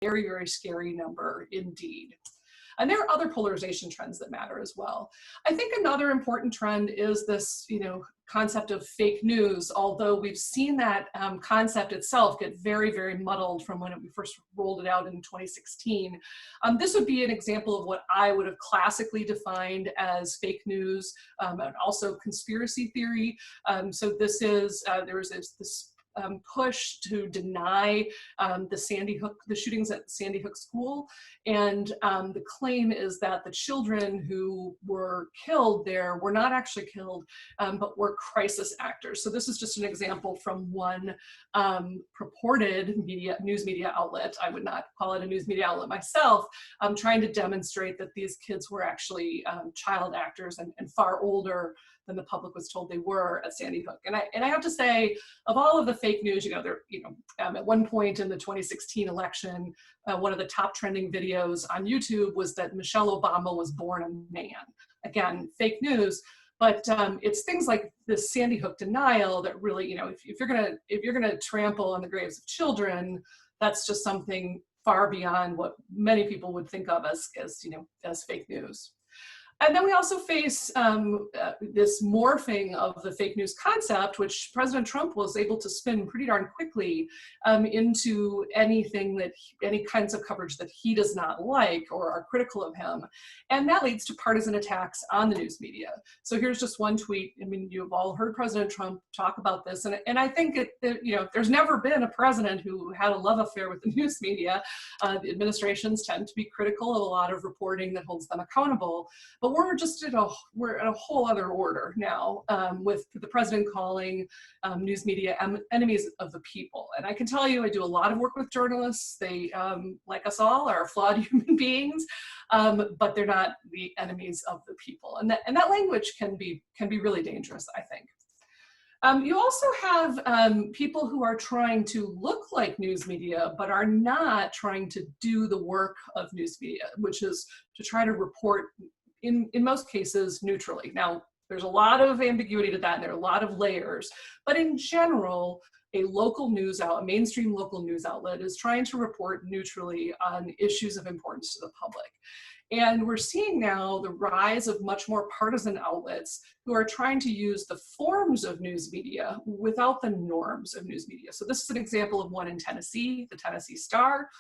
very, very scary number indeed. And there are other polarization trends that matter as well. I think another important trend is this, concept of fake news, although we've seen that concept itself get very, very muddled from when we first rolled it out in 2016. This would be an example of what I would have classically defined as fake news, and also conspiracy theory. So this is, there was this push to deny the shootings at Sandy Hook School. And the claim is that the children who were killed there were not actually killed, but were crisis actors. So this is just an example from one purported news media outlet. I would not call it a news media outlet myself, trying to demonstrate that these kids were actually child actors and far older than the public was told they were at Sandy Hook. And I have to say, of all of the fake news, at one point in the 2016 election, one of the top trending videos on YouTube was that Michelle Obama was born a man. Again, fake news, but it's things like this Sandy Hook denial that really, if you're gonna trample on the graves of children, that's just something far beyond what many people would think of as fake news. And then we also face this morphing of the fake news concept, which President Trump was able to spin pretty darn quickly into any kinds of coverage that he does not like or are critical of him. And that leads to partisan attacks on the news media. So here's just one tweet. I mean, you've all heard President Trump talk about this. And I think there's never been a president who had a love affair with the news media. The administrations tend to be critical of a lot of reporting that holds them accountable. But we're at a whole other order now, with the president calling news media enemies of the people. And I can tell you, I do a lot of work with journalists. They, like us all, are flawed human beings, but they're not the enemies of the people. And that language can be really dangerous, I think. You also have people who are trying to look like news media, but are not trying to do the work of news media, which is to try to report in most cases neutrally. Now, there's a lot of ambiguity to that, and there are a lot of layers, but in general, a mainstream local news outlet is trying to report neutrally on issues of importance to the public. And we're seeing now the rise of much more partisan outlets who are trying to use the forms of news media without the norms of news media. So this is an example of one in Tennessee, the Tennessee Star.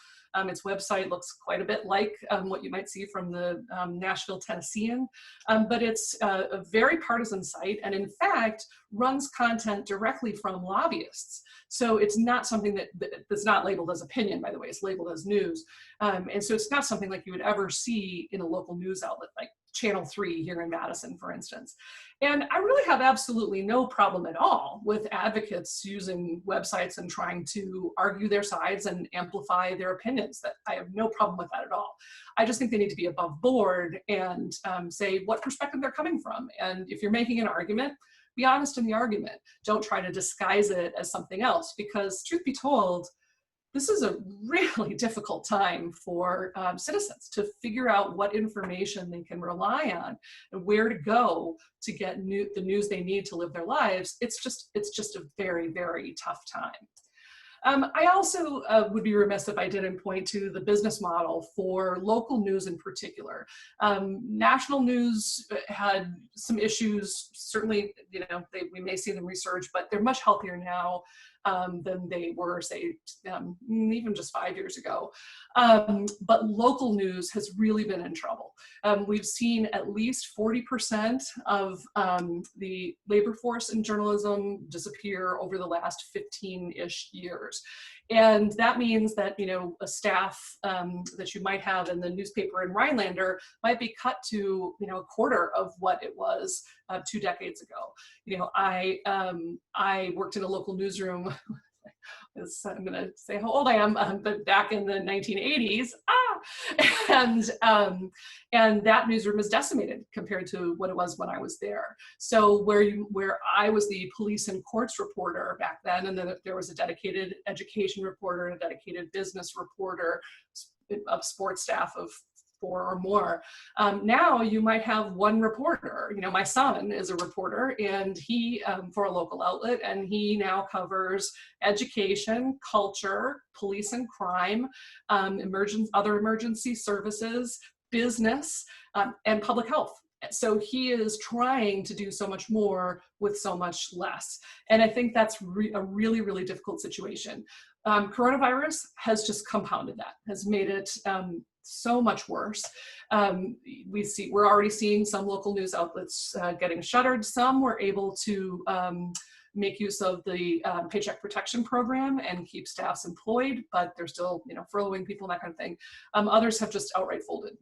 Its website looks quite a bit like what you might see from the Nashville Tennessean, but it's a very partisan site, and in fact runs content directly from lobbyists. So it's not something that's not labeled as opinion, by the way, it's labeled as news. And so it's not something like you would ever see in a local news outlet like Channel 3 here in Madison, for instance. And I really have absolutely no problem at all with advocates using websites and trying to argue their sides and amplify their opinions. That I have no problem with that at all. I just think they need to be above board and say what perspective they're coming from. And if you're making an argument, be honest in the argument. Don't try to disguise it as something else, because truth be told, this is a really difficult time for citizens to figure out what information they can rely on and where to go to get the news they need to live their lives. It's just a very, very tough time. I also would be remiss if I didn't point to the business model for local news in particular. National news had some issues. Certainly, we may see them resurge, but they're much healthier now than they were, say, even just 5 years ago. But local news has really been in trouble. We've seen at least 40% of the labor force in journalism disappear over the last 15-ish years. And that means that, a staff that you might have in the newspaper in Rhinelander might be cut to, a quarter of what it was 2 decades ago. I worked in a local newsroom. I'm going to say how old I am, but back in the 1980s, and that newsroom is decimated compared to what it was when I was there. So where I was the police and courts reporter back then, and then there was a dedicated education reporter and a dedicated business reporter, a sports staff of 4 or more. Now you might have one reporter. You know, my son is a reporter, and he, for a local outlet, and he now covers education, culture, police and crime, other emergency services, business, and public health. So he is trying to do so much more with so much less. And I think that's a really, really difficult situation. Coronavirus has just compounded that, has made it so much worse. We're already seeing some local news outlets getting shuttered. Some were able to make use of the Paycheck Protection Program and keep staffs employed, but they're still, you know, furloughing people and that kind of thing. Others have just outright folded.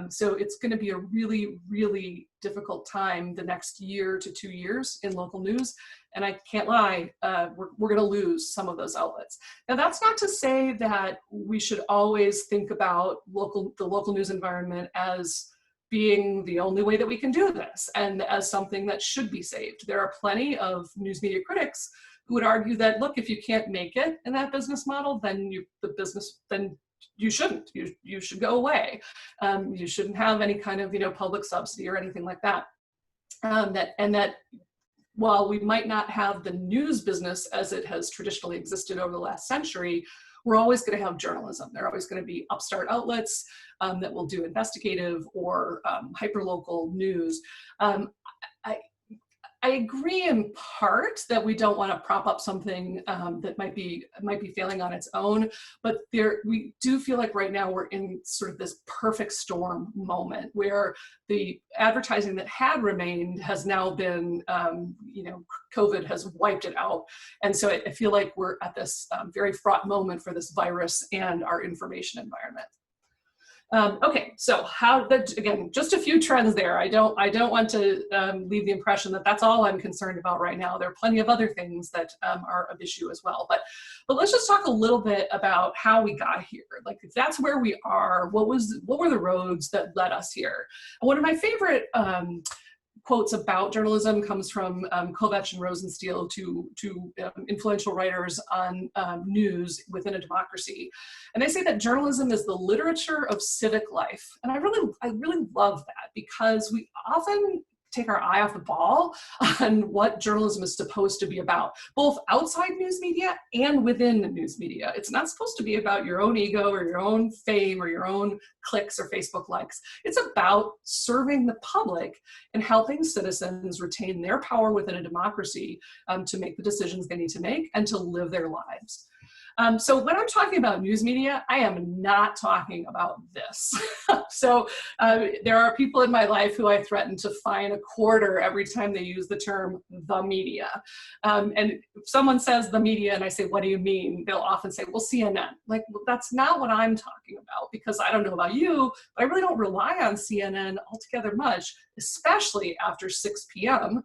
So it's going to be a really, really difficult time the next year to 2 years in local news. And I can't lie, we're going to lose some of those outlets. Now, that's not to say that we should always think about the local news environment as being the only way that we can do this and as something that should be saved. There are plenty of news media critics who would argue that, look, if you can't make it in that business model, then you shouldn't. You should go away. You shouldn't have any kind of, you know, public subsidy or anything like that. That while we might not have the news business as it has traditionally existed over the last century, we're always going to have journalism. There are always going to be upstart outlets that will do investigative or hyperlocal news. I agree in part that we don't want to prop up something that might be failing on its own, but we do feel like right now we're in sort of this perfect storm moment where the advertising that had remained has now been, you know, COVID has wiped it out. And so I feel like we're at this very fraught moment for this virus and our information environment. Okay, so again, just a few trends there. I don't want to leave the impression that that's all I'm concerned about right now. There are plenty of other things that are of issue as well. But let's just talk a little bit about how we got here. Like, if that's where we are, what were the roads that led us here? And one of my favorite quotes about journalism comes from Kovach and Rosenstiel, two influential writers on news within a democracy. And they say that journalism is the literature of civic life. And I really love that, because we often take our eye off the ball on what journalism is supposed to be about, both outside news media and within the news media. It's not supposed to be about your own ego or your own fame or your own clicks or Facebook likes. It's about serving the public and helping citizens retain their power within a democracy to make the decisions they need to make and to live their lives. So when I'm talking about news media, I am not talking about this. So there are people in my life who I threaten to fine a quarter every time they use the term the media. And if someone says the media and I say, what do you mean? They'll often say, well, CNN. Like, well, that's not what I'm talking about, because I don't know about you, but I really don't rely on CNN altogether much, especially after 6 p.m.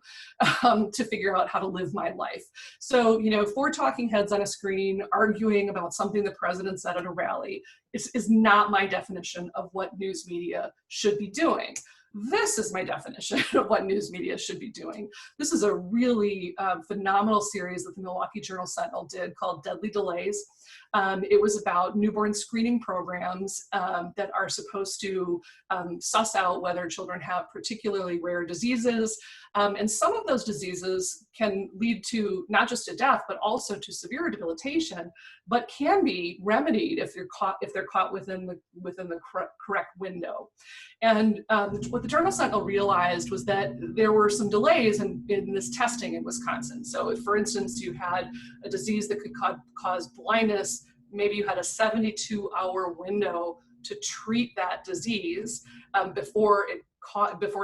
To figure out how to live my life. So, you know, 4 talking heads on a screen arguing about something the president said at a rally is not my definition of what news media should be doing. This is my definition of what news media should be doing. This is a really phenomenal series that the Milwaukee Journal-Sentinel did called Deadly Delays. It was about newborn screening programs that are supposed to suss out whether children have particularly rare diseases. And some of those diseases can lead to not just to death, but also to severe debilitation, but can be remedied if they're caught within the correct window. And what the Journal-Sentinel realized was that there were some delays in this testing in Wisconsin. So if, for instance, you had a disease that could cause blindness, maybe you had a 72-hour window to treat that disease before it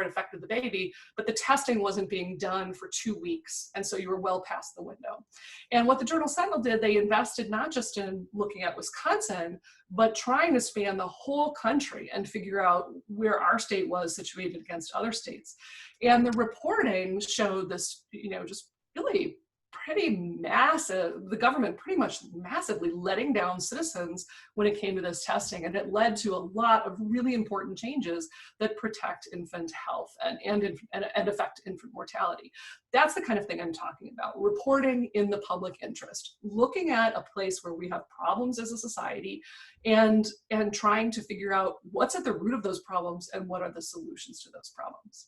affected the baby, but the testing wasn't being done for 2 weeks. And so you were well past the window. And what the Journal-Sentinel did, they invested not just in looking at Wisconsin, but trying to span the whole country and figure out where our state was situated against other states. And the reporting showed this, you know, just really pretty massive, the government pretty much massively letting down citizens when it came to this testing. And it led to a lot of really important changes that protect infant health and affect infant mortality. That's the kind of thing I'm talking about. Reporting in the public interest, looking at a place where we have problems as a society and trying to figure out what's at the root of those problems and what are the solutions to those problems.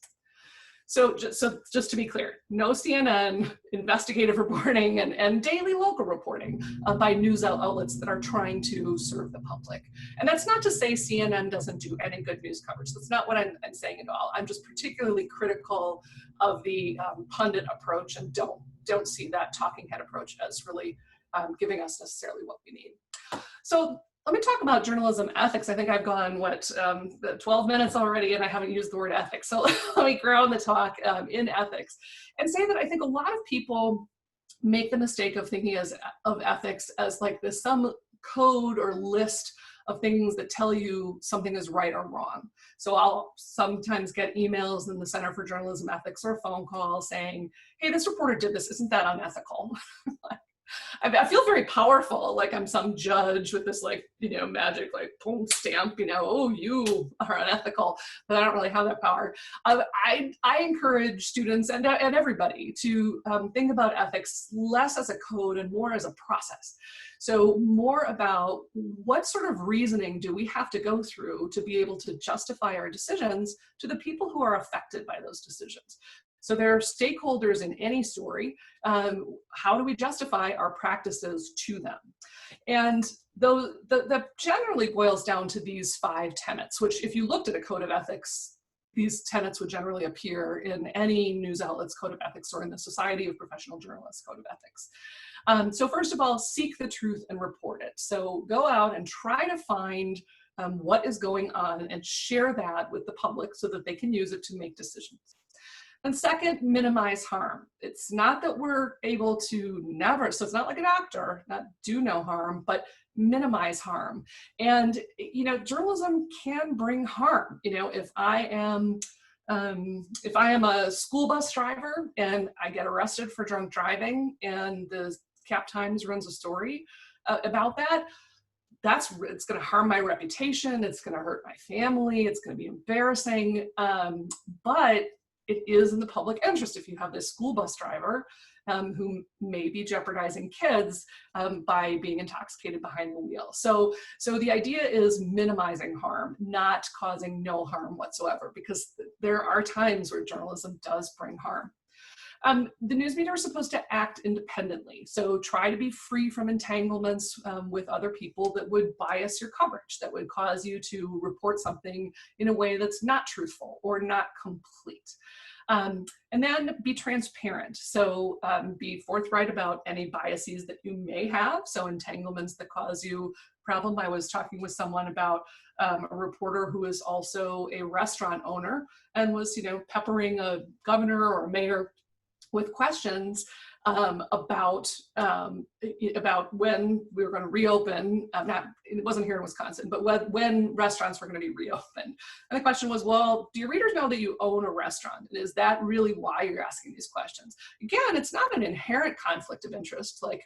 So just to be clear, no CNN investigative reporting and daily local reporting by news outlets that are trying to serve the public. And that's not to say CNN doesn't do any good news coverage. That's not what I'm saying at all. I'm just particularly critical of the pundit approach and don't see that talking head approach as really giving us necessarily what we need. So let me talk about journalism ethics. I think I've gone, 12 minutes already, and I haven't used the word ethics. So let me ground the talk in ethics and say that I think a lot of people make the mistake of thinking of ethics as like this some code or list of things that tell you something is right or wrong. So I'll sometimes get emails in the Center for Journalism Ethics or a phone call saying, hey, this reporter did this, isn't that unethical? I feel very powerful, like I'm some judge with this magic boom stamp, oh, you are unethical, but I don't really have that power. I encourage students and everybody to think about ethics less as a code and more as a process. So more about what sort of reasoning do we have to go through to be able to justify our decisions to the people who are affected by those decisions. So there are stakeholders in any story. How do we justify our practices to them? And that generally boils down to these 5 tenets, which if you looked at a code of ethics, these tenets would generally appear in any news outlet's code of ethics or in the Society of Professional Journalists code of ethics. So first of all, seek the truth and report it. So go out and try to find what is going on and share that with the public so that they can use it to make decisions. And second, minimize harm. It's not that we're able to never, so it's not like a doctor, not do no harm, but minimize harm. And, journalism can bring harm. If I am a school bus driver and I get arrested for drunk driving and the Cap Times runs a story about that, it's going to harm my reputation. It's going to hurt my family. It's going to be embarrassing. But it is in the public interest if you have this school bus driver who may be jeopardizing kids by being intoxicated behind the wheel. So the idea is minimizing harm, not causing no harm whatsoever, because there are times where journalism does bring harm. The news media are supposed to act independently. So try to be free from entanglements with other people that would bias your coverage, that would cause you to report something in a way that's not truthful or not complete. And then be transparent. So be forthright about any biases that you may have. So entanglements that cause you problem. I was talking with someone about a reporter who is also a restaurant owner and was, peppering a governor or a mayor with questions about when we were going to reopen. It wasn't here in Wisconsin, but when restaurants were going to be reopened. And the question was, well, do your readers know that you own a restaurant? And is that really why you're asking these questions? Again, it's not an inherent conflict of interest. Like,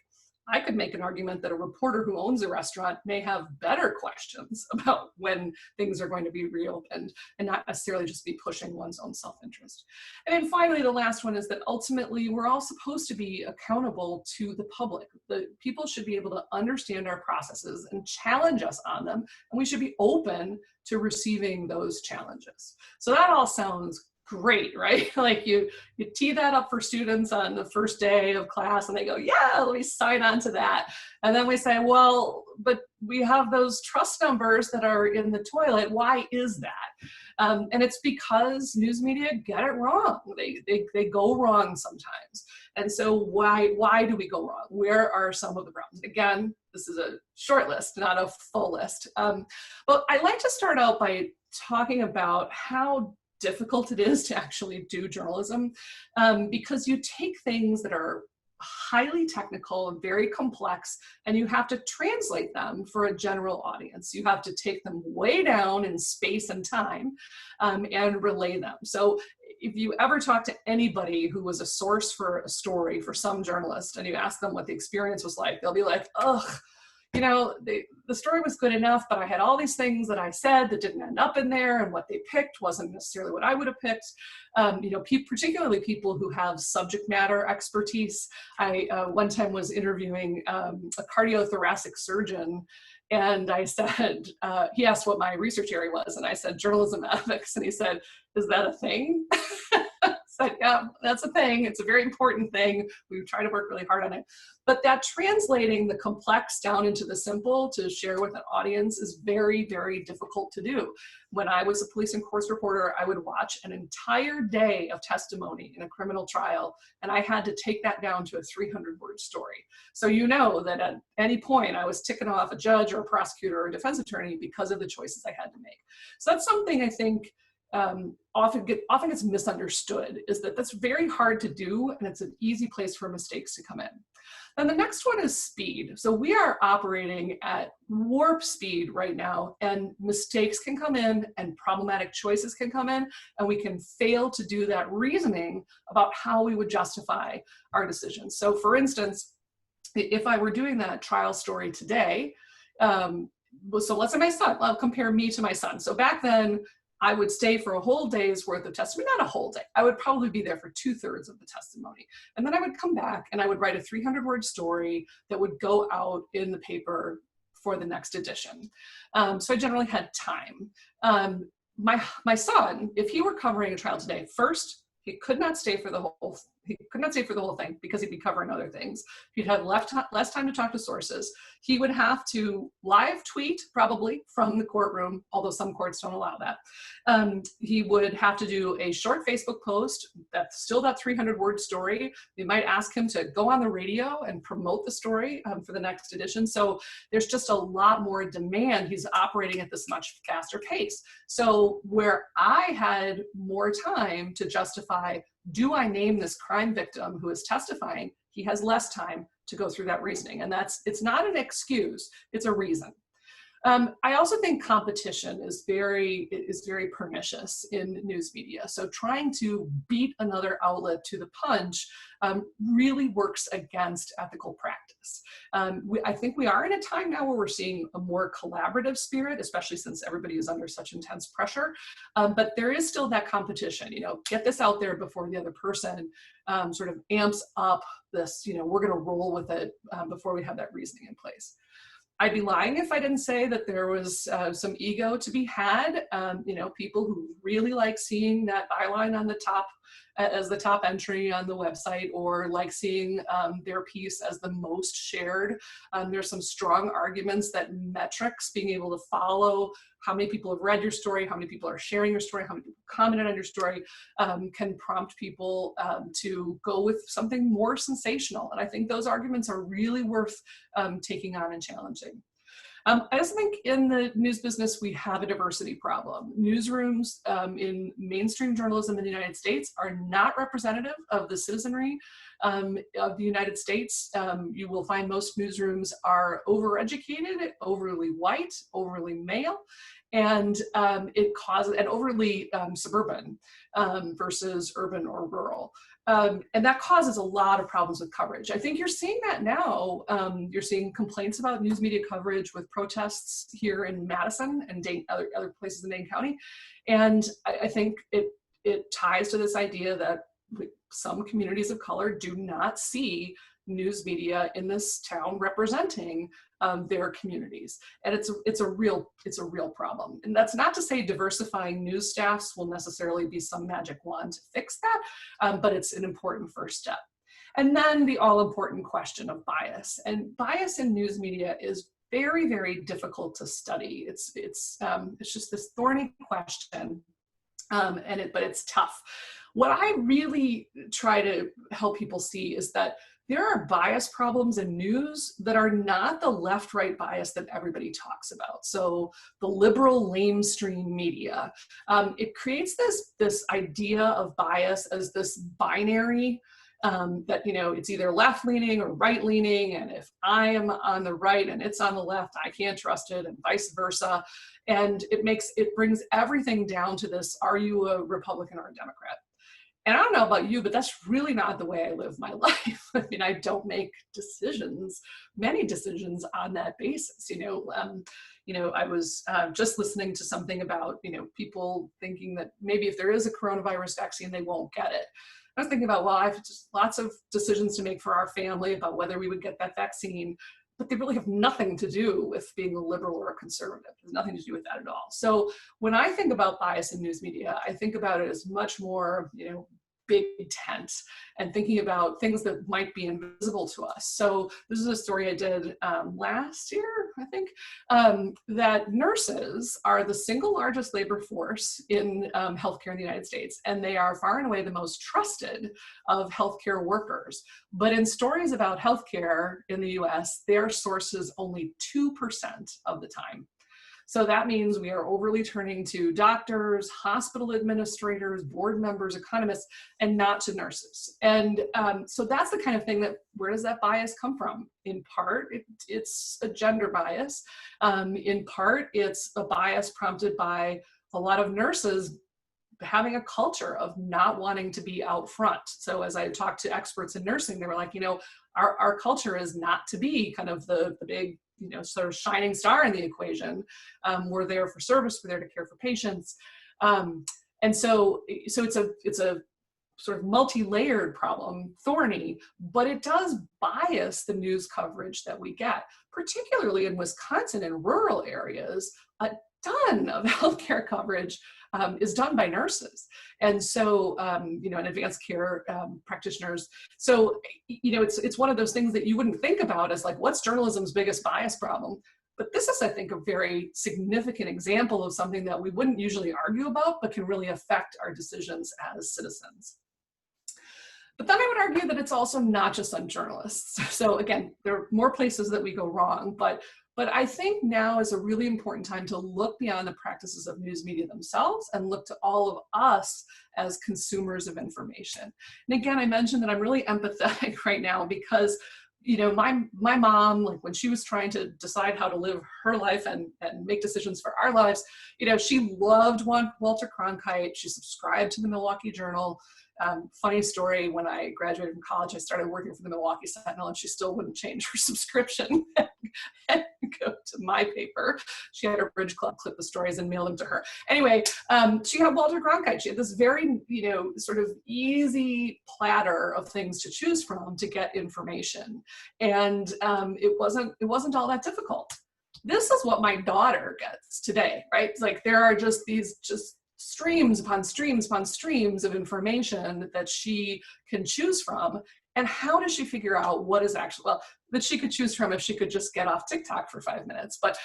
I could make an argument that a reporter who owns a restaurant may have better questions about when things are going to be reopened and not necessarily just be pushing one's own self-interest. And then finally, the last one is that ultimately we're all supposed to be accountable to the public. The people should be able to understand our processes and challenge us on them, and we should be open to receiving those challenges. So that all sounds great, right? Like you tee that up for students on the first day of class and they go, yeah, let me sign on to that. And then we say, well, but we have those trust numbers that are in the toilet. Why is that? And it's because news media get it wrong. They go wrong sometimes. And so why do we go wrong? Where are some of the problems? Again, this is a short list, not a full list. But I'd like to start out by talking about how difficult it is to actually do journalism, because you take things that are highly technical and very complex, and you have to translate them for a general audience. You have to take them way down in space and time and relay them. So if you ever talk to anybody who was a source for a story for some journalist and you ask them what the experience was like, they'll be like, ugh, you know, the story was good enough, but I had all these things that I said that didn't end up in there, and what they picked wasn't necessarily what I would have picked. You know, particularly people who have subject matter expertise. I one time was interviewing a cardiothoracic surgeon, and I said, he asked what my research area was, and I said, journalism ethics, and he said, is that a thing? I said, yeah, that's a thing. It's a very important thing. We try to work really hard on it. But that translating the complex down into the simple to share with an audience is very, very difficult to do. When I was a police and courts reporter, I would watch an entire day of testimony in a criminal trial, and I had to take that down to a 300-word story. So you know that at any point I was ticking off a judge or a prosecutor or a defense attorney because of the choices I had to make. So that's something I think often gets misunderstood, is that that's very hard to do, and it's an easy place for mistakes to come in. And the next one is speed. So we are operating at warp speed right now, and mistakes can come in and problematic choices can come in, and we can fail to do that reasoning about how we would justify our decisions. So for instance, if I were doing that trial story today, so let's say my son, I'll compare me to my son. So back then, I would stay for a whole day's worth of testimony, not a whole day. I would probably be there for 2/3 of the testimony. And then I would come back and I would write a 300-word story that would go out in the paper for the next edition. So I generally had time. My son, if he were covering a trial today, first, he could not stay for the whole thing because he'd be covering other things. He'd have less time to talk to sources. He would have to live tweet probably from the courtroom, although some courts don't allow that. He would have to do a short Facebook post that's still that 300-word story. We might ask him to go on the radio and promote the story for the next edition. So there's just a lot more demand. He's operating at this much faster pace. So where I had more time to justify, do I name this crime victim who is testifying? He has less time to go through that reasoning. And it's not an excuse, it's a reason. I also think competition is very pernicious in news media. So trying to beat another outlet to the punch really works against ethical practice. I think we are in a time now where we're seeing a more collaborative spirit, especially since everybody is under such intense pressure. But there is still that competition, you know, get this out there before the other person sort of amps up this, you know, we're going to roll with it before we have that reasoning in place. I'd be lying if I didn't say that there was some ego to be had. You know, people who really like seeing that byline on the top as the top entry on the website, or like seeing their piece as the most shared. There's some strong arguments that metrics, being able to follow how many people have read your story, how many people are sharing your story, how many people commented on your story, can prompt people to go with something more sensational. And I think those arguments are really worth taking on and challenging. I also think in the news business, we have a diversity problem. Newsrooms in mainstream journalism in the United States are not representative of the citizenry of the United States. You will find most newsrooms are overeducated, overly white, overly male, and it causes, and overly suburban versus urban or rural. And that causes a lot of problems with coverage. I think you're seeing that now. You're seeing complaints about news media coverage with protests here in Madison and other places in Dane County. And I think it ties to this idea that some communities of color do not see news media in this town representing their communities, and it's a real problem. And that's not to say diversifying news staffs will necessarily be some magic wand to fix that, but it's an important first step. And then the all-important question of bias, and bias in news media is very, very difficult to study. It's just this thorny question, but it's tough. What I really try to help people see is that there are bias problems in news that are not the left-right bias that everybody talks about. So the liberal lamestream media, it creates this idea of bias as this binary that, you know, it's either left-leaning or right-leaning, and if I am on the right and it's on the left, I can't trust it, and vice versa. And it brings everything down to this: are you a Republican or a Democrat? And I don't know about you, but that's really not the way I live my life. I mean, I don't make decisions, many decisions on that basis. I was just listening to something about, people thinking that maybe if there is a coronavirus vaccine, they won't get it. I was thinking about, well, I have just lots of decisions to make for our family about whether we would get that vaccine, but they really have nothing to do with being a liberal or a conservative. There's nothing to do with that at all. So when I think about bias in news media, I think about it as much more, big tent, and thinking about things that might be invisible to us. So this is a story I did last year, I think, that nurses are the single largest labor force in healthcare in the United States, and they are far and away the most trusted of healthcare workers. But in stories about healthcare in the US, their sources only 2% of the time. So that means we are overly turning to doctors, hospital administrators, board members, economists, and not to nurses. And so that's the kind of thing that, where does that bias come from? In part, it's a gender bias. In part, it's a bias prompted by a lot of nurses having a culture of not wanting to be out front. So as I talked to experts in nursing, they were like, our culture is not to be kind of the big, sort of shining star in the equation. We're there for service, we're there to care for patients. And so it's a sort of multi-layered problem, thorny, but it does bias the news coverage that we get, particularly in Wisconsin and rural areas. A ton of healthcare coverage is done by nurses. And so, and advanced care practitioners. So, it's one of those things that you wouldn't think about as like, what's journalism's biggest bias problem? But this is, I think, a very significant example of something that we wouldn't usually argue about, but can really affect our decisions as citizens. But then I would argue that it's also not just on journalists. So again, there are more places that we go wrong, but I think now is a really important time to look beyond the practices of news media themselves and look to all of us as consumers of information. And again, I mentioned that I'm really empathetic right now because, my mom, like when she was trying to decide how to live her life and make decisions for our lives, she loved Walter Cronkite. She subscribed to the Milwaukee Journal. Funny story, when I graduated from college, I started working for the Milwaukee Sentinel, and she still wouldn't change her subscription and go to my paper. She had her Bridge Club clip the stories and mail them to her. Anyway, she had Walter Cronkite. She had this very, sort of easy platter of things to choose from to get information. And it wasn't all that difficult. This is what my daughter gets today, right? It's like there are just these streams upon streams upon streams of information that she can choose from. And how does she figure out what is actually, well, that she could choose from if she could just get off TikTok for 5 minutes, but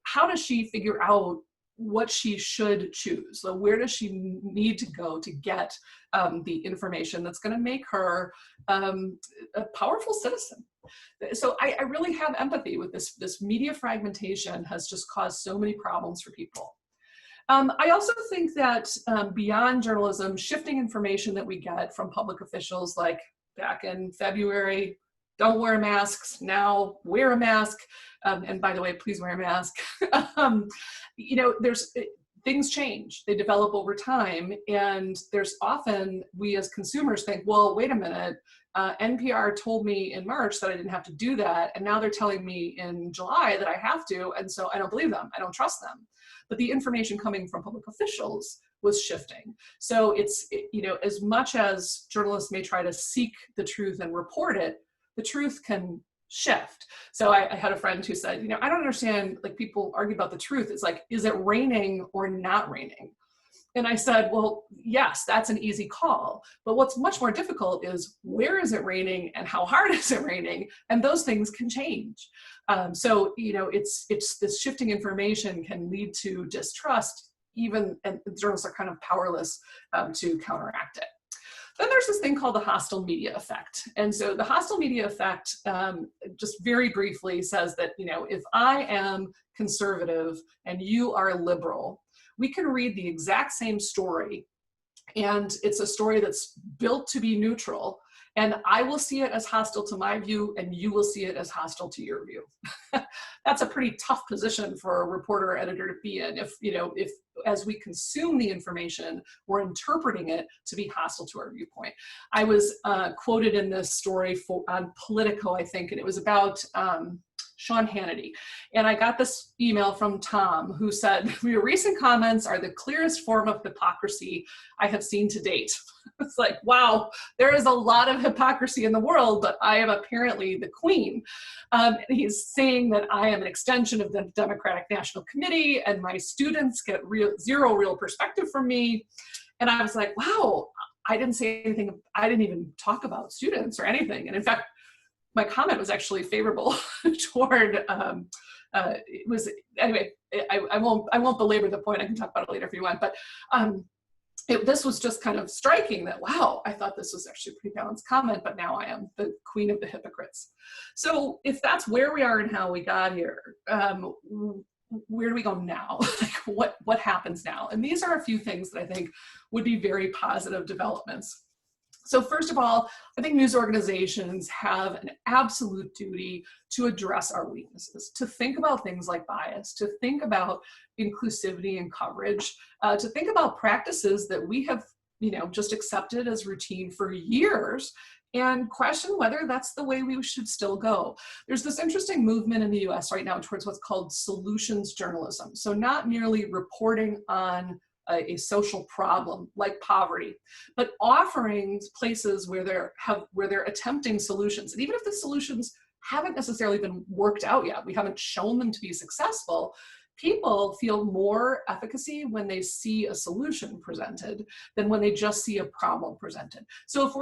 how does she figure out what she should choose? So where does she need to go to get the information that's going to make her a powerful citizen? So I really have empathy with this media fragmentation has just caused so many problems for people. I also think that beyond journalism, shifting information that we get from public officials, like back in February, don't wear masks, now wear a mask, and by the way, please wear a mask. Things change, they develop over time, and there's often, we as consumers think, well, wait a minute, NPR told me in March that I didn't have to do that, and now they're telling me in July that I have to, and so I don't believe them, I don't trust them. But the information coming from public officials was shifting. So it's, as much as journalists may try to seek the truth and report it, the truth can shift. So I had a friend who said, I don't understand, like people argue about the truth. It's like, is it raining or not raining? And I said, well, yes, that's an easy call. But what's much more difficult is where is it raining and how hard is it raining? And those things can change. So, it's this shifting information can lead to distrust, and journalists are kind of powerless to counteract it. Then there's this thing called the hostile media effect. And so the hostile media effect, just very briefly says that, if I am conservative and you are liberal, we can read the exact same story, and it's a story that's built to be neutral, And I will see it as hostile to my view, and you will see it as hostile to your view. That's a pretty tough position for a reporter or editor to be in. If, if as we consume the information, we're interpreting it to be hostile to our viewpoint. I was quoted in this story on Politico, I think, and it was about Sean Hannity. And I got this email from Tom who said, your recent comments are the clearest form of hypocrisy I have seen to date. It's like, wow, there is a lot of hypocrisy in the world, but I am apparently the queen. He's saying that I am an extension of the Democratic National Committee and my students get zero real perspective from me. And I was like, wow, I didn't say anything. I didn't even talk about students or anything. And in fact, my comment was actually favorable toward, it was, anyway, I won't belabor the point. I can talk about it later if you want, but this was just kind of striking that, wow, I thought this was actually a pretty balanced comment, but now I am the queen of the hypocrites. So if that's where we are and how we got here, where do we go now? Like what happens now? And these are a few things that I think would be very positive developments. So first of all, I think news organizations have an absolute duty to address our weaknesses, to think about things like bias, to think about inclusivity and coverage, to think about practices that we have, just accepted as routine for years, and question whether that's the way we should still go. There's this interesting movement in the US right now towards what's called solutions journalism. So not merely reporting on a social problem like poverty, but offering places where they're attempting solutions. And even if the solutions haven't necessarily been worked out yet, we haven't shown them to be successful, people feel more efficacy when they see a solution presented than when they just see a problem presented. So if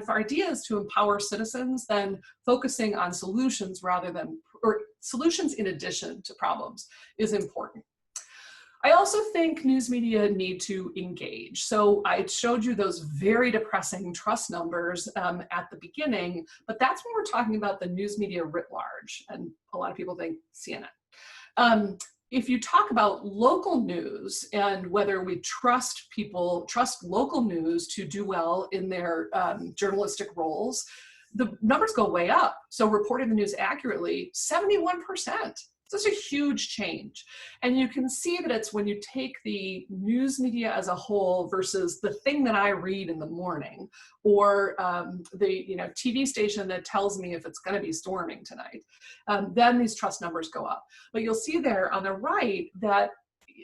our idea is to empower citizens, then focusing on solutions or solutions in addition to problems is important. I also think news media need to engage. So I showed you those very depressing trust numbers at the beginning, but that's when we're talking about the news media writ large, and a lot of people think CNN. If you talk about local news and whether we trust local news to do well in their journalistic roles, the numbers go way up. So reporting the news accurately, 71%. It's such a huge change. And you can see that it's when you take the news media as a whole versus the thing that I read in the morning, or the TV station that tells me if it's going to be storming tonight, then these trust numbers go up. But you'll see there on the right that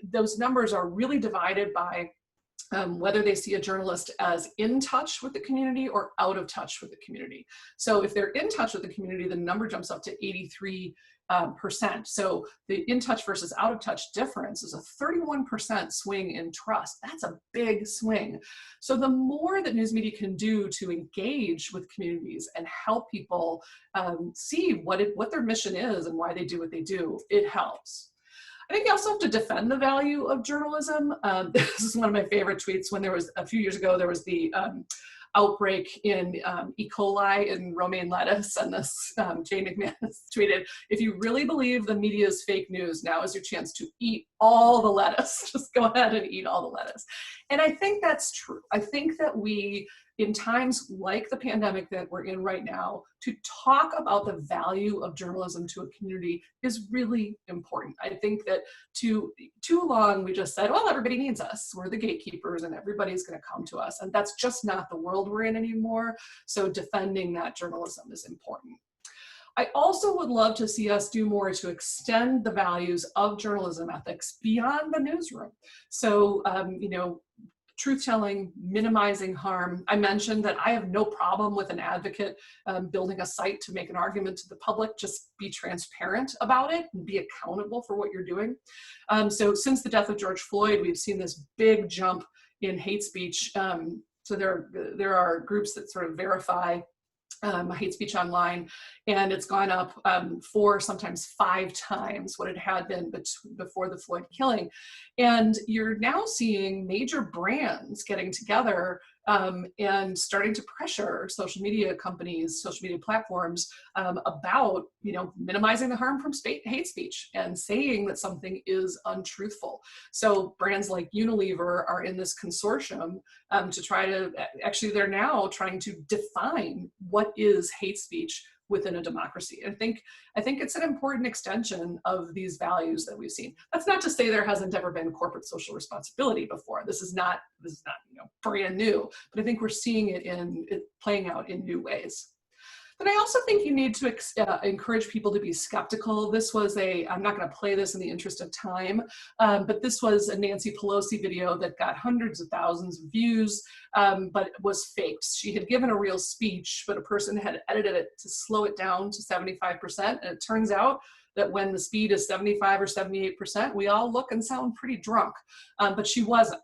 those numbers are really divided by whether they see a journalist as in touch with the community or out of touch with the community. So if they're in touch with the community, the number jumps up to 83%. So the in touch versus out of touch difference is a 31% swing in trust. That's a big swing. So the more that news media can do to engage with communities and help people see what their mission is and why they do what they do, it helps. I think you also have to defend the value of journalism. This is one of my favorite tweets. When there was, a few years ago, there was the outbreak in E. coli in romaine lettuce, and this Jane McManus tweeted, if you really believe the media is fake news, now is your chance to eat all the lettuce. Just go ahead and eat all the lettuce. And I think that's true. I think that we, in times like the pandemic that we're in right now, to talk about the value of journalism to a community is really important. I think that too long we just said, well, everybody needs us. We're the gatekeepers and everybody's going to come to us. And that's just not the world we're in anymore. So defending that journalism is important. I also would love to see us do more to extend the values of journalism ethics beyond the newsroom. So, truth-telling, minimizing harm. I mentioned that I have no problem with an advocate building a site to make an argument to the public. Just be transparent about it and be accountable for what you're doing. So since the death of George Floyd, we've seen this big jump in hate speech. So there are groups that sort of verify hate speech online, and it's gone up 4, sometimes 5 times what it had been before the Floyd killing. And you're now seeing major brands getting together and starting to pressure social media companies, social media platforms about, minimizing the harm from hate speech and saying that something is untruthful. So brands like Unilever are in this consortium to try to, actually they're now trying to define what is hate speech within a democracy. I think it's an important extension of these values that we've seen. That's not to say there hasn't ever been corporate social responsibility before. This is not brand new, but I think we're seeing it playing out in new ways. But I also think you need to encourage people to be skeptical. This was I'm not going to play this in the interest of time, but this was a Nancy Pelosi video that got hundreds of thousands of views, but was faked. She had given a real speech, but a person had edited it to slow it down to 75%. And it turns out that when the speed is 75 or 78%, we all look and sound pretty drunk, but she wasn't.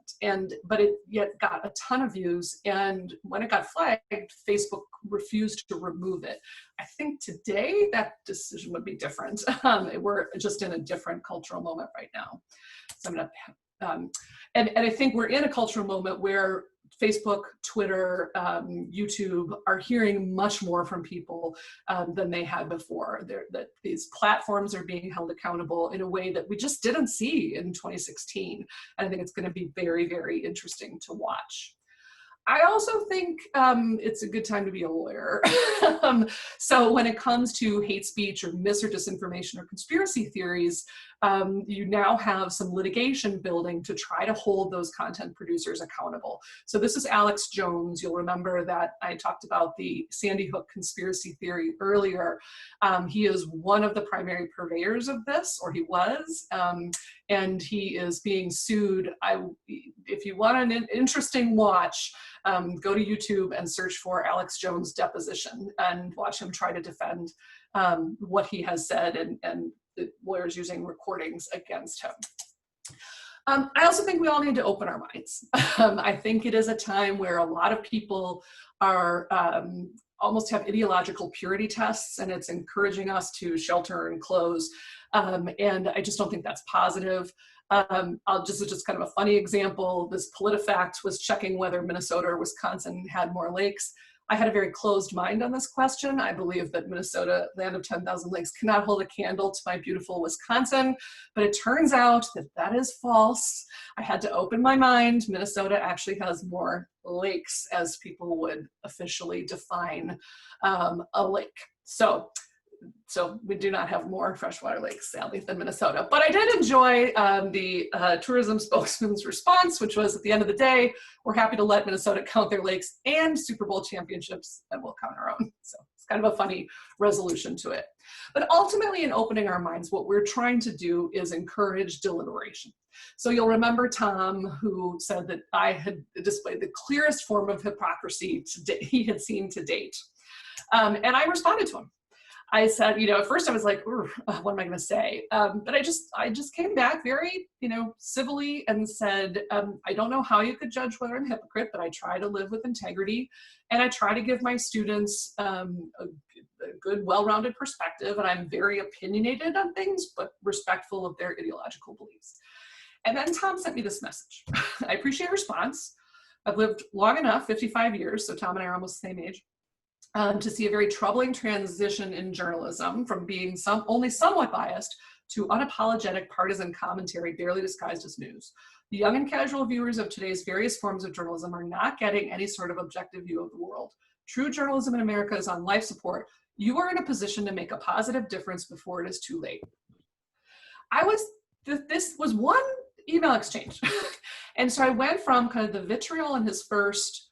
But it yet got a ton of views. And when it got flagged, Facebook refused to remove it. I think today that decision would be different. We're just in a different cultural moment right now. So I'm gonna, and I think we're in a cultural moment where Facebook, Twitter, YouTube are hearing much more from people than they had before. That these platforms are being held accountable in a way that we just didn't see in 2016. And I think it's going to be very, very interesting to watch. I also think it's a good time to be a lawyer. So when it comes to hate speech or mis or disinformation or conspiracy theories, you now have some litigation building to try to hold those content producers accountable. So this is Alex Jones. You'll remember that I talked about the Sandy Hook conspiracy theory earlier. He is one of the primary purveyors of this, or he was, and he is being sued. If you want an interesting watch, go to YouTube and search for Alex Jones deposition and watch him try to defend what he has said, and the lawyers using recordings against him. I also think we all need to open our minds. I think it is a time where a lot of people are almost have ideological purity tests, and it's encouraging us to shelter and close. And I just don't think that's positive. This is just kind of a funny example. This PolitiFact was checking whether Minnesota or Wisconsin had more lakes. I had a very closed mind on this question. I believe that Minnesota, land of 10,000 lakes, cannot hold a candle to my beautiful Wisconsin, but it turns out that that is false. I had to open my mind. Minnesota actually has more lakes, as people would officially define a lake. So we do not have more freshwater lakes, sadly, than Minnesota. But I did enjoy the tourism spokesman's response, which was, at the end of the day, we're happy to let Minnesota count their lakes and Super Bowl championships, and we'll count our own. So it's kind of a funny resolution to it. But ultimately, in opening our minds, what we're trying to do is encourage deliberation. So you'll remember Tom, who said that I had displayed the clearest form of hypocrisy he had seen to date. And I responded to him. I said, at first I was like, what am I going to say? But I just came back very, civilly and said, I don't know how you could judge whether I'm a hypocrite, but I try to live with integrity, and I try to give my students a good, well-rounded perspective, and I'm very opinionated on things, but respectful of their ideological beliefs. And then Tom sent me this message. I appreciate your response. I've lived long enough, 55 years, so Tom and I are almost the same age, to see a very troubling transition in journalism from being only somewhat biased to unapologetic partisan commentary barely disguised as news. The young and casual viewers of today's various forms of journalism are not getting any sort of objective view of the world. True journalism in America is on life support. You are in a position to make a positive difference before it is too late. This was one email exchange. And so I went from kind of the vitriol in his first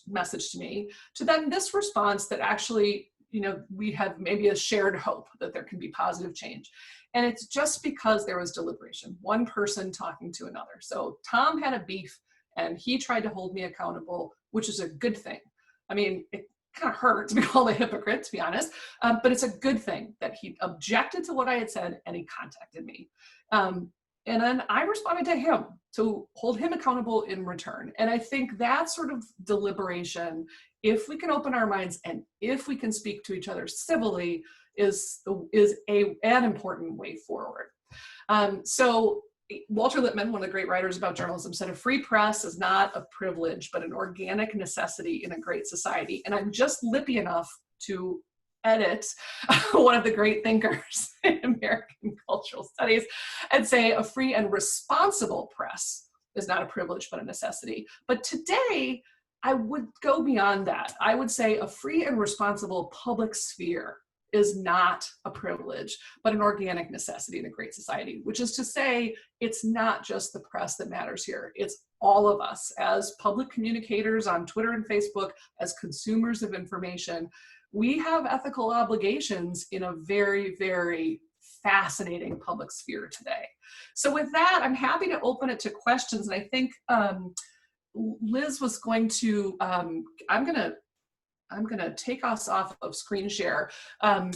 message to me, to then this response that actually, we have maybe a shared hope that there can be positive change. And it's just because there was deliberation, one person talking to another. So Tom had a beef and he tried to hold me accountable, which is a good thing. I mean, it kind of hurt to be called a hypocrite, to be honest, but it's a good thing that he objected to what I had said and he contacted me. And then I responded to him to hold him accountable in return. And I think that sort of deliberation, if we can open our minds and if we can speak to each other civilly, is an important way forward. So Walter Lippmann, one of the great writers about journalism, said a free press is not a privilege, but an organic necessity in a great society. And I'm just lippy enough to edit one of the great thinkers in American cultural studies and say a free and responsible press is not a privilege, but a necessity. But today, I would go beyond that. I would say a free and responsible public sphere is not a privilege, but an organic necessity in a great society, which is to say, it's not just the press that matters here. It's all of us as public communicators on Twitter and Facebook, as consumers of information. We have ethical obligations in a very, very fascinating public sphere today. So with that, I'm happy to open it to questions. And I think Liz was going to, I'm gonna take us off of screen share.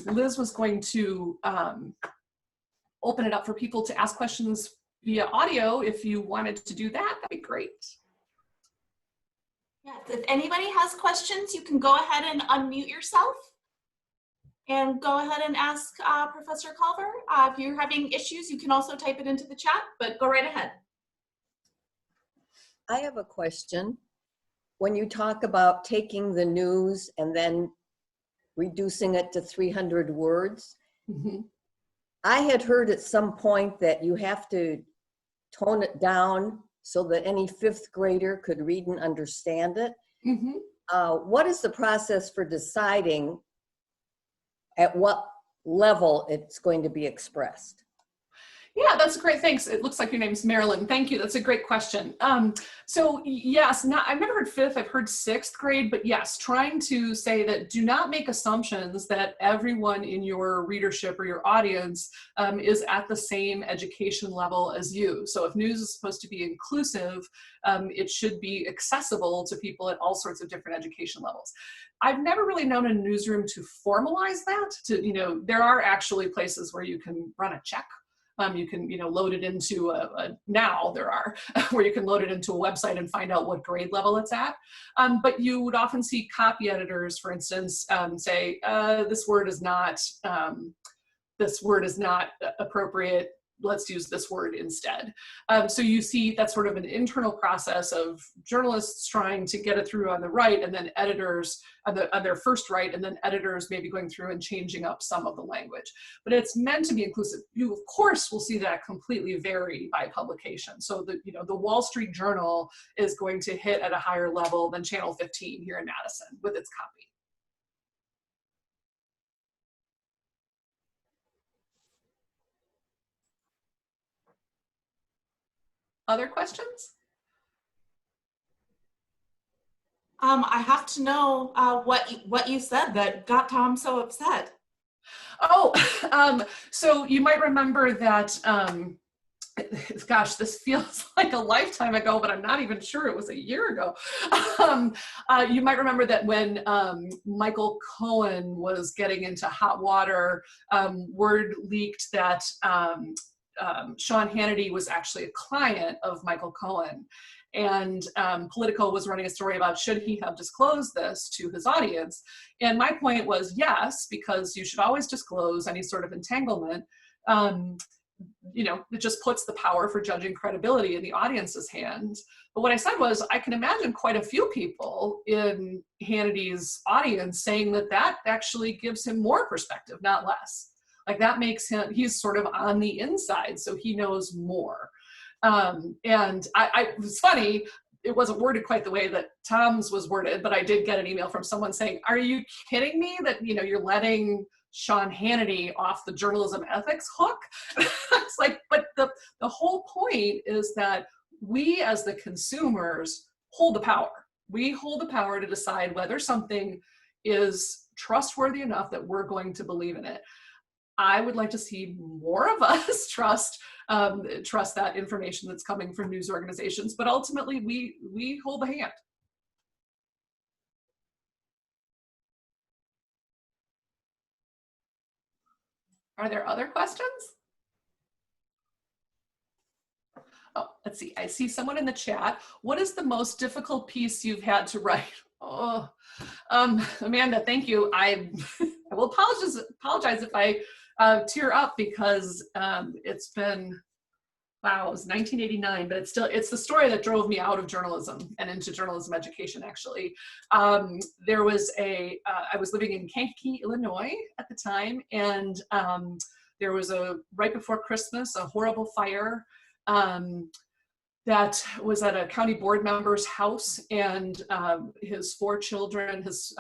Liz was going to open it up for people to ask questions via audio. If you wanted to do that, that'd be great. Yes, if anybody has questions, you can go ahead and unmute yourself and go ahead and ask Professor Culver. If you're having issues, you can also type it into the chat, but go right ahead. I have a question. When you talk about taking the news and then reducing it to 300 words, I had heard at some point that you have to tone it down so that any fifth grader could read and understand it. What is the process for deciding at what level it's going to be expressed? Yeah, that's great. Thanks. It looks like your name's Marilyn. Thank you. That's a great question. So yes, I've never heard fifth, I've heard sixth grade, but yes, trying to say that do not make assumptions that everyone in your readership or your audience is at the same education level as you. So if news is supposed to be inclusive, it should be accessible to people at all sorts of different education levels. I've never really known a newsroom to formalize that. There are actually places where you can run a check. You can, load it into now there are, where you can load it into a website and find out what grade level it's at. But you would often see copy editors, for instance, say, this word is not appropriate. Let's use this word instead. So you see that's sort of an internal process of journalists trying to get it through on the right, and then editors on their first right, and then editors maybe going through and changing up some of the language. But it's meant to be inclusive. You, of course, will see that completely vary by publication. So the Wall Street Journal is going to hit at a higher level than Channel 15 here in Madison with its copy. Other questions? I have to know what you said that got Tom so upset. Oh, so you might remember that, gosh, this feels like a lifetime ago, but I'm not even sure it was a year ago. You might remember that when Michael Cohen was getting into hot water, word leaked that Sean Hannity was actually a client of Michael Cohen. And Politico was running a story about should he have disclosed this to his audience. And my point was yes, because you should always disclose any sort of entanglement. It just puts the power for judging credibility in the audience's hands. But what I said was, I can imagine quite a few people in Hannity's audience saying that actually gives him more perspective, not less. Like that makes him, he's sort of on the inside, so he knows more. And it was funny, it wasn't worded quite the way that Tom's was worded, but I did get an email from someone saying, are you kidding me that, you're letting Sean Hannity off the journalism ethics hook? It's like, but the whole point is that we as the consumers hold the power. We hold the power to decide whether something is trustworthy enough that we're going to believe in it. I would like to see more of us trust that information that's coming from news organizations, but ultimately we hold the hand. Are there other questions? Oh, let's see. I see someone in the chat. What is the most difficult piece you've had to write? Oh, Amanda, thank you. I will apologize if I tear up because it's been Wow, it was 1989, but it's the story that drove me out of journalism and into journalism education, actually. There was I was living in Kankakee, Illinois at the time, and there was right before Christmas, a horrible fire that was at a county board member's house, and his 4 children, his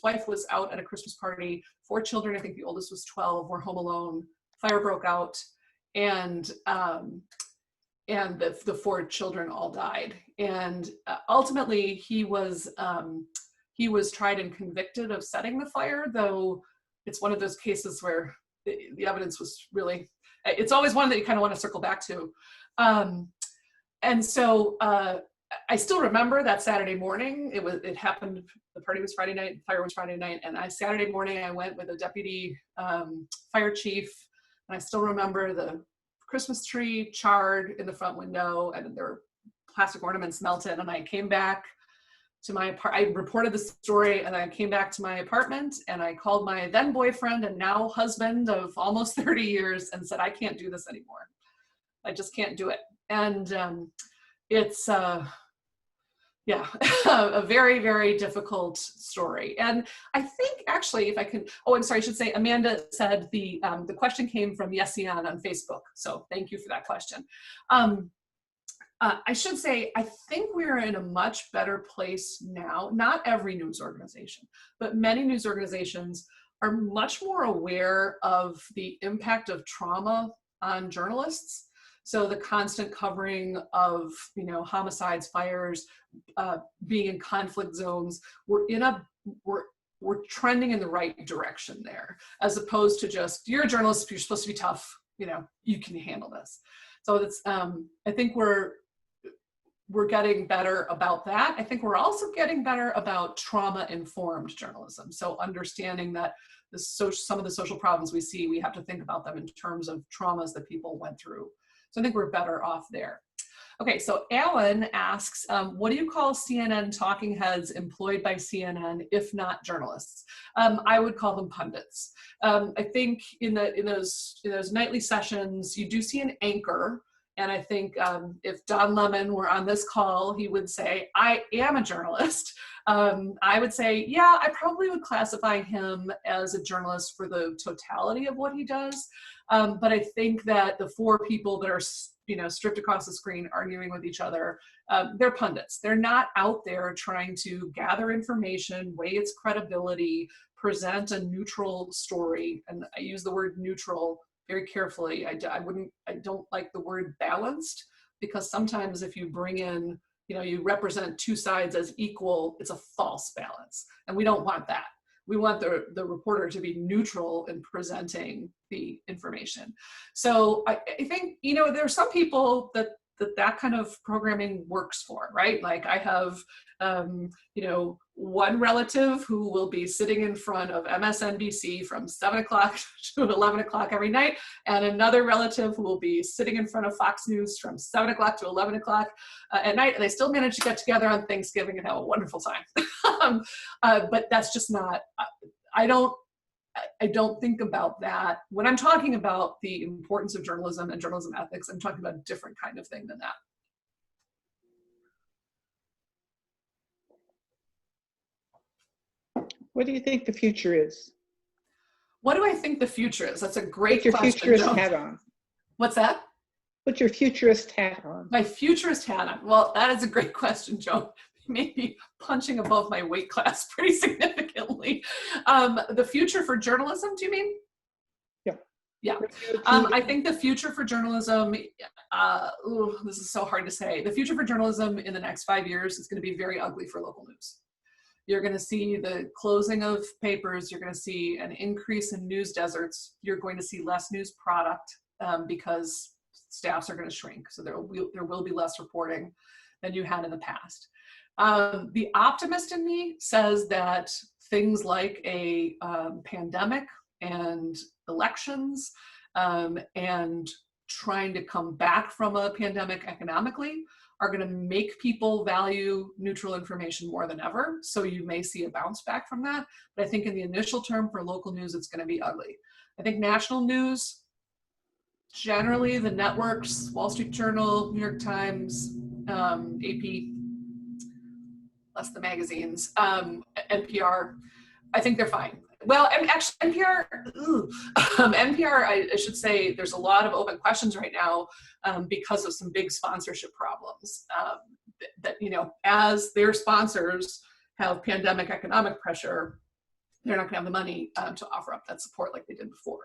wife was out at a Christmas party, 4 children, I think the oldest was 12, were home alone, fire broke out, and the 4 children all died. And ultimately he was tried and convicted of setting the fire, though it's one of those cases where the evidence was really, it's always one that you kind of want to circle back to. And so I still remember that Saturday morning. It happened, the party was Friday night, fire was Friday night, and Saturday morning I went with a deputy fire chief, and I still remember the Christmas tree charred in the front window, and there were plastic ornaments melted, and I came back to my I reported the story, and I came back to my apartment, and I called my then boyfriend and now husband of almost 30 years and said, I can't do this anymore. I just can't do it. And it's yeah, a very, very difficult story. And I think actually, if I can, oh, I'm sorry, I should say, Amanda said the question came from Yesian on Facebook. So thank you for that question. I should say, I think we're in a much better place now. Not every news organization, but many news organizations are much more aware of the impact of trauma on journalists. So the constant covering of, homicides, fires, being in conflict zones, we're trending in the right direction there, as opposed to just, you're a journalist, you're supposed to be tough, you can handle this. So it's, I think we're getting better about that. I think we're also getting better about trauma-informed journalism. So understanding that some of the social problems we see, we have to think about them in terms of traumas that people went through. So I think we're better off there. Okay, so Alan asks, what do you call CNN talking heads employed by CNN, if not journalists? I would call them pundits. I think in those nightly sessions, you do see an anchor. And I think if Don Lemon were on this call, he would say, I am a journalist. I would say, yeah, I probably would classify him as a journalist for the totality of what he does. But I think that the 4 people that are, stripped across the screen arguing with each other, they're pundits. They're not out there trying to gather information, weigh its credibility, present a neutral story. And I use the word neutral very carefully. I don't like the word balanced, because sometimes if you bring in, you represent 2 sides as equal, it's a false balance. And we don't want that. We want the reporter to be neutral in presenting the information. So I think, there are some people that kind of programming works for, right? Like I have, one relative who will be sitting in front of MSNBC from 7 o'clock to 11 o'clock every night, and another relative who will be sitting in front of Fox News from 7 o'clock to 11 o'clock at night, and they still manage to get together on Thanksgiving and have a wonderful time. But that's just not, I don't think about that. When I'm talking about the importance of journalism and journalism ethics, I'm talking about a different kind of thing than that. What do you think the future is? What do I think the future is? That's a great question. Put your futurist hat on. What's that? Put your futurist hat on. My futurist hat on. Well, that is a great question, Joe. You may be punching above my weight class pretty significantly. The future for journalism, do you mean? Yeah. Yeah. I think the future for journalism, this is so hard to say. The future for journalism in the next 5 years is going to be very ugly for local news. You're going to see the closing of papers. You're going to see an increase in news deserts. You're going to see less news product because staffs are going to shrink. So there will be less reporting than you had in the past. The optimist in me says that things like a pandemic and elections and trying to come back from a pandemic economically are going to make people value neutral information more than ever. So you may see a bounce back from that. But I think in the initial term for local news, it's going to be ugly. I think national news, generally the networks, Wall Street Journal, New York Times, AP, less the magazines, NPR, I think they're fine. Well, and actually NPR, NPR, I should say, there's a lot of open questions right now because of some big sponsorship problems that, you know, as their sponsors have pandemic economic pressure, they're not gonna have the money to offer up that support like they did before.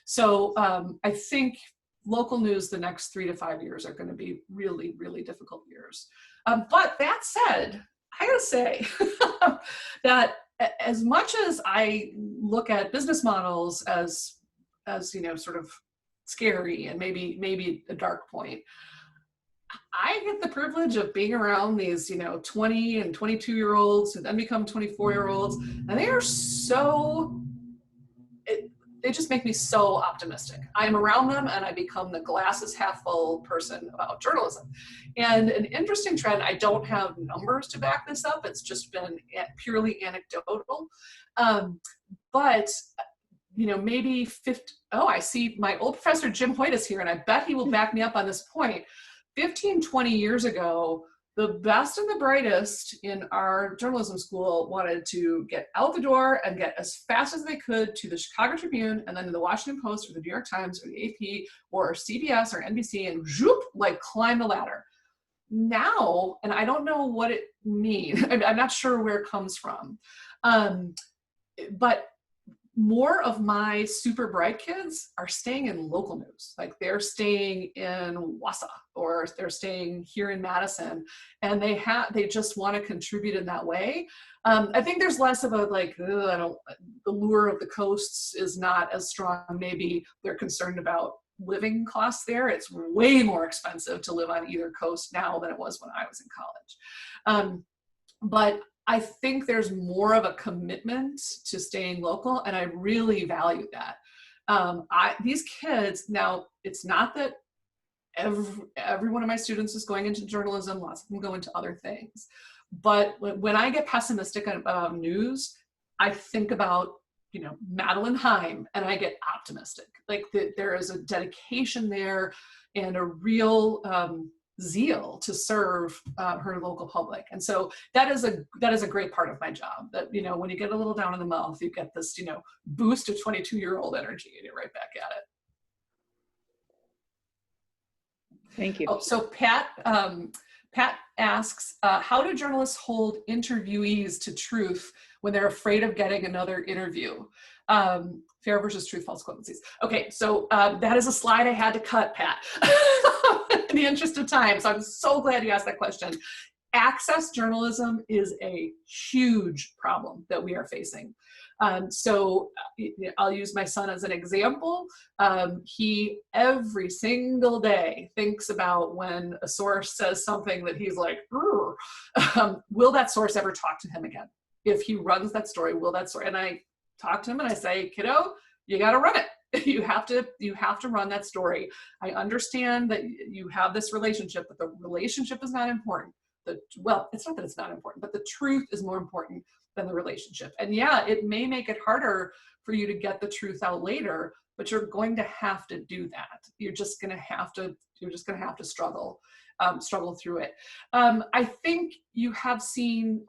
So I think local news the next 3 to 5 years are gonna be really, really difficult years. But that said, I gotta say that as much as I look at business models as you know, sort of scary and maybe a dark point, I get the privilege of being around these, you know, 20 and 22-year-olds who then become 24-year-olds, and they are so, they just make me so optimistic. I'm around them and I become the glass is half full person about journalism. And an interesting trend, I don't have numbers to back this up, it's just been purely anecdotal. But, you know, maybe I see my old professor Jim Hoyt is here, and I bet he will back me up on this point. 15, 20 years ago, the best and the brightest in our journalism school wanted to get out the door and get as fast as they could to the Chicago Tribune and then to the Washington Post or the New York Times or the AP or CBS or NBC and zoop, like climb the ladder. Now, and I don't know what it means, I'm not sure where it comes from, but more of my super bright kids are staying in local news. Like they're staying in Wausau or they're staying here in Madison, and they just want to contribute in that way. I think there's less of a like, the lure of the coasts is not as strong. Maybe they're concerned about living costs there. It's way more expensive to live on either coast now than it was when I was in college. But I think there's more of a commitment to staying local, and I really value that. These kids, now it's not that every one of my students is going into journalism, lots of them go into other things. But when I get pessimistic about news, I think about, you know, Madeline Heim, and I get optimistic. Like there is a dedication there and a real zeal to serve her local public. And so that is a great part of my job, that, you know, when you get a little down in the mouth, you get this, you know, boost of 22-year-old energy and you're right back at it. Thank you. Oh, so Pat asks, how do journalists hold interviewees to truth when they're afraid of getting another interview? Fair versus truth, false equivalencies. Okay, so that is a slide I had to cut, Pat, in the interest of time. So I'm so glad you asked that question. Access journalism is a huge problem that we are facing. So I'll use my son as an example. He every single day thinks about when a source says something that he's like, will that source ever talk to him again? If he runs that story, will that story? And I talk to him and I say, kiddo, you got to run it. You have to run that story. I understand that you have this relationship, but the relationship is not important. Well, it's not that it's not important, but the truth is more important than the relationship. And yeah, it may make it harder for you to get the truth out later, but you're going to have to do that. You're just going to have to struggle through it. I think you have seen,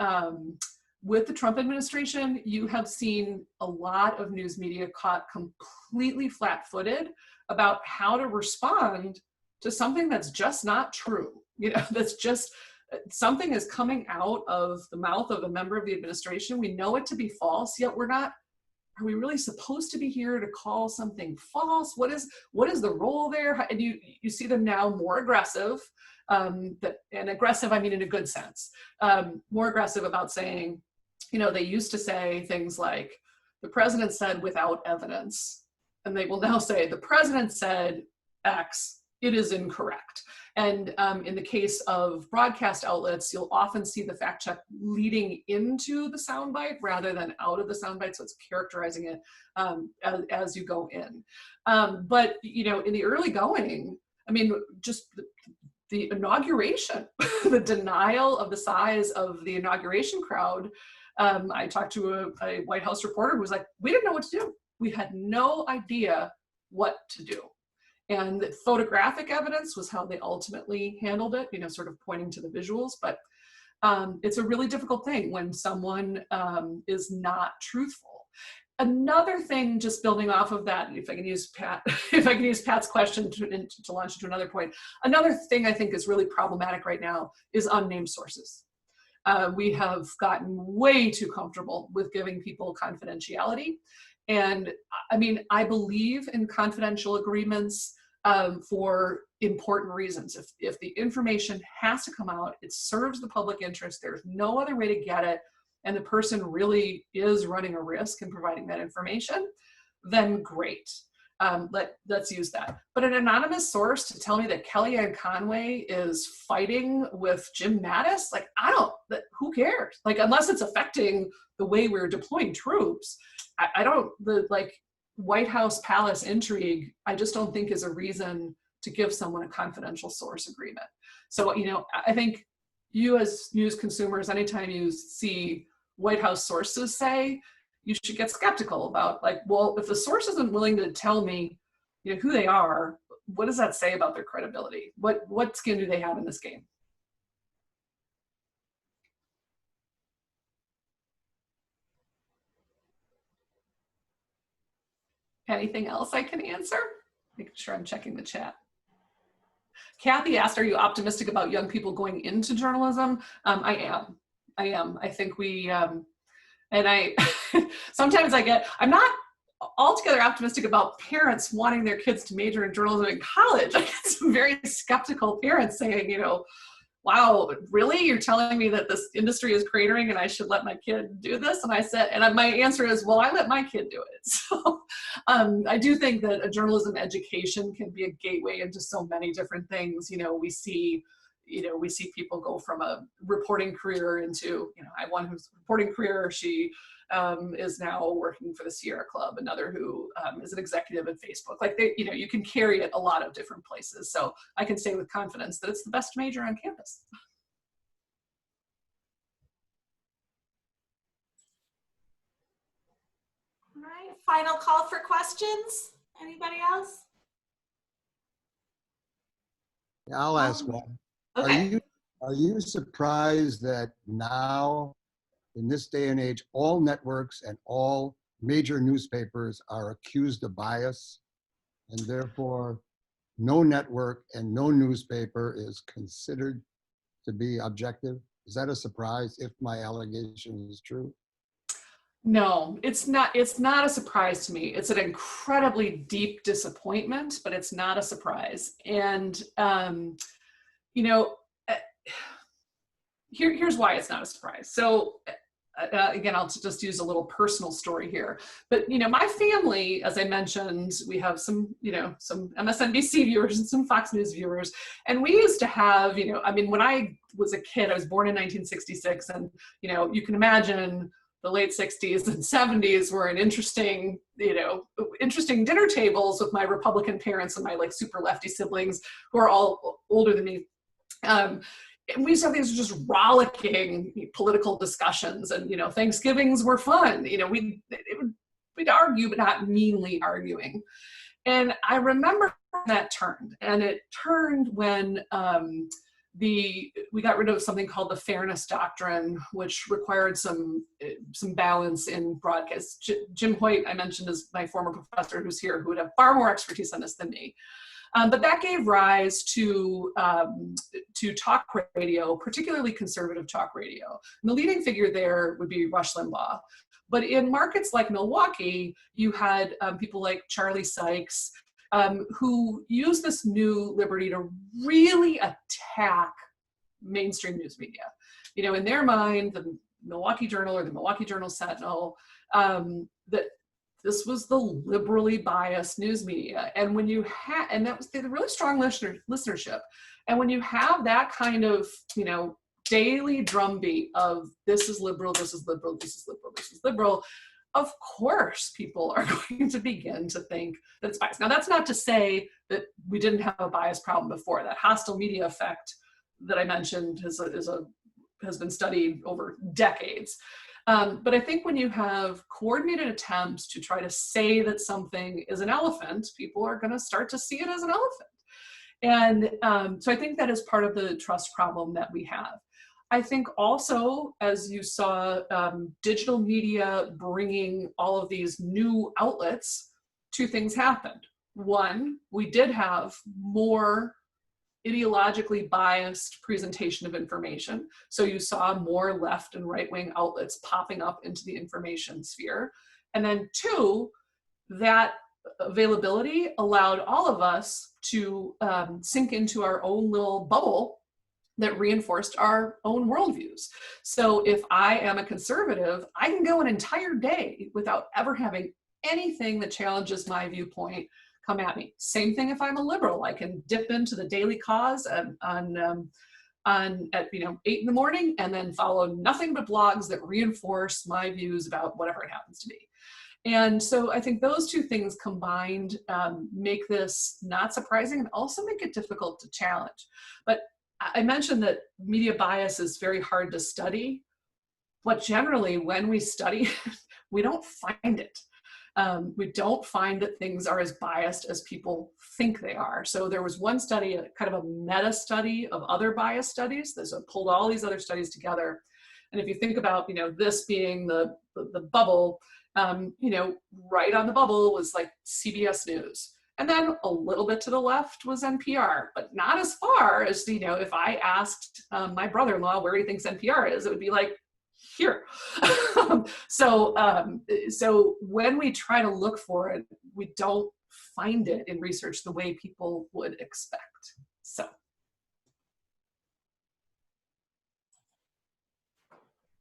with the Trump administration, you have seen a lot of news media caught completely flat-footed about how to respond to something that's just not true. You know, that's just, something is coming out of the mouth of a member of the administration. We know it to be false, yet we're not, are we really supposed to be here to call something false? What is the role there? And you see them now more aggressive, and aggressive, I mean in a good sense, more aggressive about saying, you know, they used to say things like, the president said without evidence, and they will now say, the president said X, it is incorrect. And in the case of broadcast outlets, you'll often see the fact check leading into the soundbite rather than out of the soundbite, so it's characterizing it as you go in. But, you know, in the early going, I mean, just the inauguration, the denial of the size of the inauguration crowd. I talked to a White House reporter who was like, we didn't know what to do. We had no idea what to do. And the photographic evidence was how they ultimately handled it, sort of pointing to the visuals. But it's a really difficult thing when someone is not truthful. Another thing, just building off of that, if I can use Pat's question to launch into another point, another thing I think is really problematic right now is unnamed sources. We have gotten way too comfortable with giving people confidentiality. And I mean, I believe in confidential agreements for important reasons. If the information has to come out, it serves the public interest, there's no other way to get it, and the person really is running a risk in providing that information, then great. Let's use that. But an anonymous source to tell me that Kellyanne Conway is fighting with Jim Mattis, like, who cares? Like, unless it's affecting the way we're deploying troops, the White House palace intrigue, I just don't think is a reason to give someone a confidential source agreement. So, I think you as news consumers, anytime you see White House sources say, you should get skeptical about, well, if the source isn't willing to tell me, who they are, what does that say about their credibility? What skin do they have in this game? Anything else I can answer? Making sure I'm checking the chat. Kathy asked, are you optimistic about young people going into journalism? I am. I think we, sometimes I'm not altogether optimistic about parents wanting their kids to major in journalism in college. I get some very skeptical parents saying, wow, really? You're telling me that this industry is cratering and I should let my kid do this? And I said, and my answer is, well, I let my kid do it. So I do think that a journalism education can be a gateway into so many different things. We see people go from a reporting career into, I have one who's reporting career, she is now working for the Sierra Club, another who is an executive at Facebook. You can carry it a lot of different places. So I can say with confidence that it's the best major on campus. All right, final call for questions. Anybody else? I'll ask one. Okay. Are you surprised that now, in this day and age, all networks and all major newspapers are accused of bias, and therefore no network and no newspaper is considered to be objective? Is that a surprise if my allegation is true? No, it's not a surprise to me. It's an incredibly deep disappointment, but it's not a surprise. And, here's why it's not a surprise. So again, I'll just use a little personal story here. But, my family, as I mentioned, we have some MSNBC viewers and some Fox News viewers. And we used to have, when I was a kid, I was born in 1966. And, you can imagine the late 60s and 70s were an interesting dinner tables with my Republican parents and my super lefty siblings who are all older than me. And we used to have these just rollicking political discussions, and Thanksgivings were fun. We'd argue, but not meanly arguing. And I remember that turned, and it turned when we got rid of something called the Fairness Doctrine, which required some balance in broadcast. Jim Hoyt, I mentioned, is my former professor who's here, who would have far more expertise on this than me. But that gave rise to talk radio, particularly conservative talk radio. And the leading figure there would be Rush Limbaugh. But in markets like Milwaukee, you had people like Charlie Sykes, who used this new liberty to really attack mainstream news media. In their mind, the Milwaukee Journal or the Milwaukee Journal Sentinel, that this was the liberally biased news media. And when you had, and that was the really strong listenership. And when you have that kind of, daily drumbeat of this is liberal, this is liberal, this is liberal, this is liberal, of course people are going to begin to think that it's biased. Now, that's not to say that we didn't have a bias problem before. That hostile media effect that I mentioned has been studied over decades. But I think when you have coordinated attempts to try to say that something is an elephant, people are going to start to see it as an elephant. And so I think that is part of the trust problem that we have. I think also, as you saw, digital media bringing all of these new outlets, two things happened. One, we did have more ideologically biased presentation of information. So you saw more left and right-wing outlets popping up into the information sphere. And then two, that availability allowed all of us to sink into our own little bubble that reinforced our own worldviews. So if I am a conservative, I can go an entire day without ever having anything that challenges my viewpoint come at me. Same thing if I'm a liberal. I can dip into the Daily Cause at 8 in the morning and then follow nothing but blogs that reinforce my views about whatever it happens to be. And so I think those two things combined make this not surprising and also make it difficult to challenge. But I mentioned that media bias is very hard to study, but generally when we study, we don't find it. We don't find that things are as biased as people think they are. So there was one study, kind of a meta study of other bias studies. This pulled all these other studies together. And if you think about, this being the bubble, right on the bubble was like CBS News. And then a little bit to the left was NPR, but not as far as, if I asked my brother-in-law where he thinks NPR is, it would be like, here. So when we try to look for it, we don't find it in research the way people would expect. So.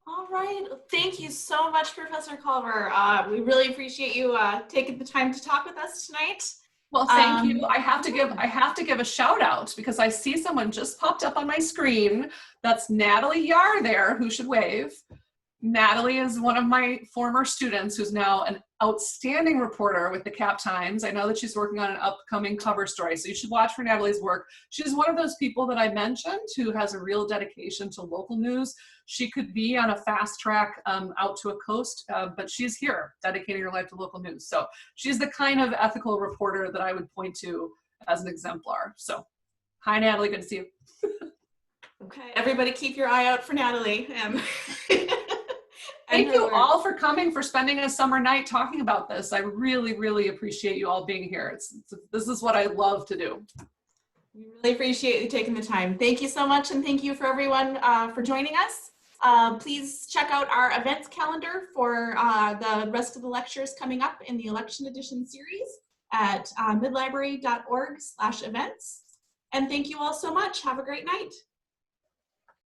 All right, thank you so much, Professor Culver. We really appreciate you taking the time to talk with us tonight. Well, thank you. I have to give a shout out because I see someone just popped up on my screen. That's Natalie Yar there, who should wave. Natalie is one of my former students who's now an outstanding reporter with the Cap Times. I know that she's working on an upcoming cover story, so you should watch for Natalie's work. She's one of those people that I mentioned who has a real dedication to local news. She could be on a fast track out to a coast, but she's here dedicating her life to local news. So she's the kind of ethical reporter that I would point to as an exemplar. So hi, Natalie, good to see you. Okay, everybody keep your eye out for Natalie. Thank you all for coming, for spending a summer night talking about this. I really, really appreciate you all being here. This is what I love to do. We really appreciate you taking the time. Thank you so much, and thank you for everyone for joining us. Please check out our events calendar for the rest of the lectures coming up in the election edition series at midlibrary.org/events. And thank you all so much. Have a great night.